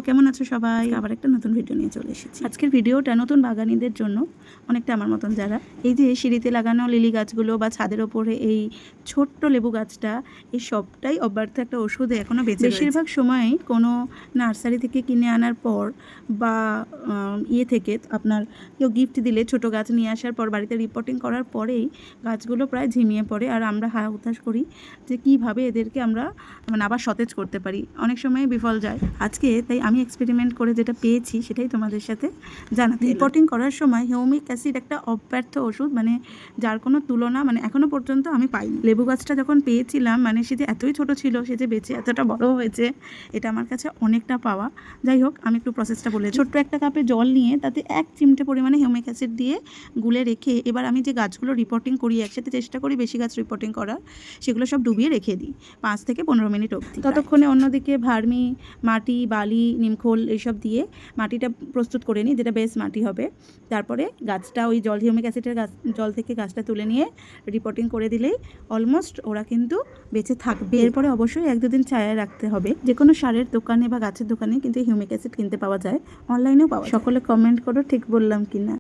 কেমন আছো সবাই? আবার একটা নতুন ভিডিও নিয়ে চলে এসেছি। আজকের ভিডিওটা নতুন বাগানীদের জন্য, অনেকটা আমার মতন যারা এই যে সিঁড়িতে লাগানো লিলি গাছগুলো বা ছাদের ওপরে এই ছোট্ট লেবু গাছটা, এই সবটাই অব্যর্থ একটা ওষুধে এখনও বেঁচে রয়েছে। বেশিরভাগ সময়ই কোনো নার্সারি থেকে কিনে আনার পর বা ইয়ে থেকে আপনার কেউ গিফট দিলে ছোট গাছ নিয়ে আসার পর বাড়িতে রিপোর্টিং করার পরেই গাছগুলো প্রায় ঝিমিয়ে পড়ে, আর আমরা হা হুতাশ করি যে কীভাবে এদেরকে আমরা আবার সতেজ করতে পারি। অনেক সময় বিফল যায়। আজকে তাই আমি এক্সপেরিমেন্ট করে যেটা পেয়েছি সেটাই তোমাদের সাথে জানাতে। রিপোর্টিং করার সময় হিউমিক অ্যাসিড একটা অব্যর্থ ওষুধ, যার কোনো তুলনা এখনও পর্যন্ত আমি পাইনি। লেবু গাছটা যখন পেয়েছিলাম সে যে এতই ছোট ছিল, সে যে বেঁচে এতটা বড় হয়েছে, এটা আমার কাছে অনেকটা পাওয়া। যাই হোক, আমি একটু প্রসেসটা বলে ছোট্ট একটা কাপে জল নিয়ে তাতে 1 চিমটে পরিমাণে হিউমিক অ্যাসিড দিয়ে গুলে রেখে এবার আমি যে গাছগুলো রিপোর্টিং করি, একসাথে চেষ্টা করি বেশি গাছ রিপোর্টিং করার, সেগুলো সব ডুবিয়ে রেখে দিই 5 থেকে 15 মিনিট অবধি। ততক্ষণে অন্যদিকে ভার্মি, মাটি, বালি, নিমখোল এইসব দিয়ে মাটিটা প্রস্তুত করে নিই, যেটা বেস মাটি হবে। তারপরে গাছটা ওই হিউমিক অ্যাসিডের জল থেকে গাছটা তুলে নিয়ে রিপোর্টিং করে দিলেই অলমোস্ট ওরা কিন্তু বেঁচে থাকবে। এরপরে অবশ্যই 1-2 দিন ছায়ায় রাখতে হবে। যে কোনো সারের দোকানে বা গাছের দোকানে কিন্তু হিউমিক অ্যাসিড কিনতে পাওয়া যায়, অনলাইনেও পাওয়া যায়। সকলে কমেন্ট করো ঠিক বললাম কিনা।